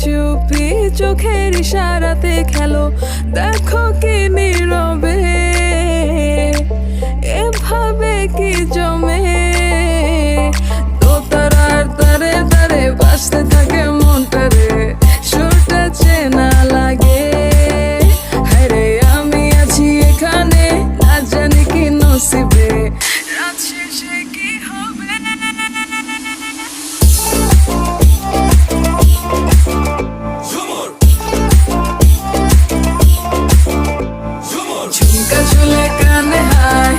চুপি চোখের ইশারাতে খেলো, দেখো কি নীরবে এভাবে কি জমে। দোতারার তারে তারে বাজতে থাকে মনটারে, সুরটা চেনা লাগে। হায়রে আমি আছি এখানে, না জানি কি নসিবে, রাত শেষে কি হবে। ঝুমকা চুলে কানে হায়,